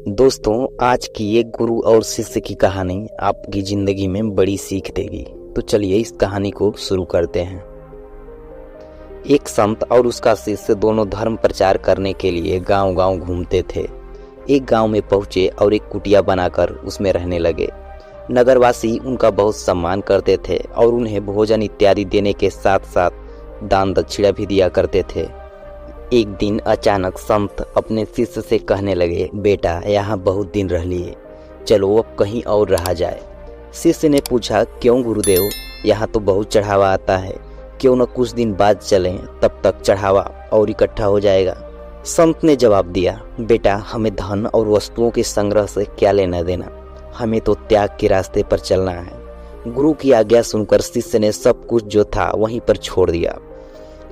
दोस्तों, आज की एक गुरु और शिष्य की कहानी आपकी जिंदगी में बड़ी सीख देगी। तो चलिए इस कहानी को शुरू करते हैं। एक संत और उसका शिष्य दोनों धर्म प्रचार करने के लिए गांव-गांव घूमते थे। एक गांव में पहुंचे और एक कुटिया बनाकर उसमें रहने लगे। नगरवासी उनका बहुत सम्मान करते थे और उन्हें भोजन इत्यादि देने के साथ साथ दान दक्षिणा भी दिया करते थे। एक दिन अचानक संत अपने शिष्य से कहने लगे, बेटा यहाँ बहुत दिन रह लिए, चलो अब कहीं और रहा जाए। शिष्य ने पूछा, क्यों गुरुदेव, यहाँ तो बहुत चढ़ावा आता है, क्यों न कुछ दिन बाद चलें, तब तक चढ़ावा और इकट्ठा हो जाएगा। संत ने जवाब दिया, बेटा हमें धन और वस्तुओं के संग्रह से क्या लेना देना, हमें तो त्याग के रास्ते पर चलना है। गुरु की आज्ञा सुनकर शिष्य ने सब कुछ जो था वहीं पर छोड़ दिया,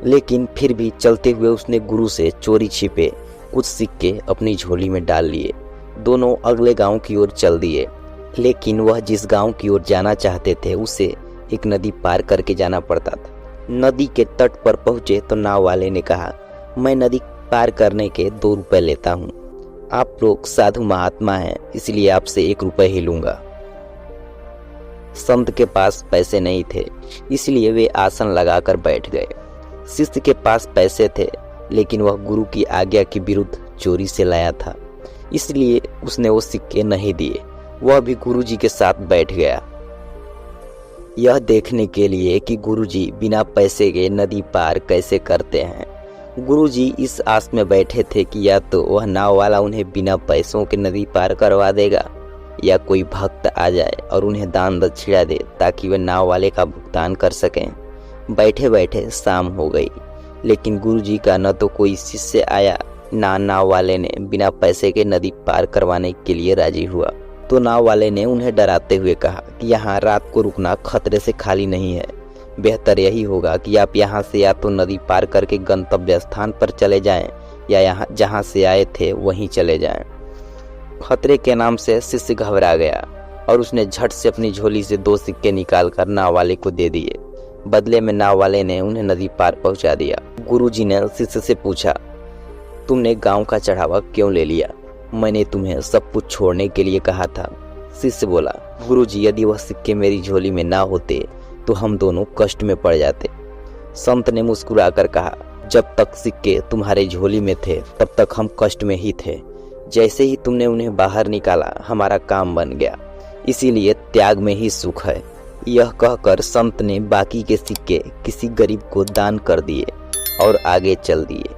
लेकिन फिर भी चलते हुए उसने गुरु से चोरी छिपे कुछ सिक्के अपनी झोली में डाल लिए। दोनों अगले गांव की ओर चल दिए, लेकिन वह जिस गांव की ओर जाना चाहते थे उसे एक नदी पार करके जाना पड़ता था। नदी के तट पर पहुंचे तो नाव वाले ने कहा, मैं नदी पार करने के 2 रुपए लेता हूँ। आप लोग साधु महात्मा हैं, इसलिए आपसे 1 रुपए ही लूंगा। संत के पास पैसे नहीं थे, इसलिए वे आसन लगाकर बैठ गए। शिष्य के पास पैसे थे, लेकिन वह गुरु की आज्ञा के विरुद्ध चोरी से लाया था, इसलिए उसने वो सिक्के नहीं दिए। वह भी गुरुजी के साथ बैठ गया, यह देखने के लिए कि गुरुजी बिना पैसे के नदी पार कैसे करते हैं। गुरुजी इस आस में बैठे थे कि या तो वह नाव वाला उन्हें बिना पैसों के नदी पार करवा देगा, या कोई भक्त आ जाए और उन्हें दान दक्षिणा दे ताकि वे नाव वाले का भुगतान कर सकें। बैठे बैठे शाम हो गई, लेकिन गुरुजी का न तो कोई शिष्य आया, ना नाव वाले ने बिना पैसे के नदी पार करवाने के लिए राजी हुआ। तो नाव वाले ने उन्हें डराते हुए कहा कि यहाँ रात को रुकना खतरे से खाली नहीं है, बेहतर यही होगा कि आप यहाँ से या तो नदी पार करके गंतव्य स्थान पर चले जाएं, या यहाँ जहाँ से आए थे वहीं चले जाएं। खतरे के नाम से शिष्य घबरा गया और उसने झट से अपनी झोली से 2 सिक्के निकालकर नाव वाले को दे दिए। बदले में नाव वाले ने उन्हें नदी पार पहुंचा दिया। गुरुजी ने शिष्य से पूछा, तुमने गांव का चढ़ावा क्यों ले लिया? मैंने तुम्हें सब कुछ छोड़ने के लिए कहा था। शिष्य बोला, गुरुजी यदि वह सिक्के मेरी झोली में ना होते तो हम दोनों कष्ट में पड़ जाते। संत ने मुस्कुराकर कहा, जब तक सिक्के तुम्हारे झोली में थे तब तक हम कष्ट में ही थे, जैसे ही तुमने उन्हें बाहर निकाला हमारा काम बन गया, इसीलिए त्याग में ही सुख है। यह कहकर संत ने बाकी के सिक्के किसी गरीब को दान कर दिए और आगे चल दिए।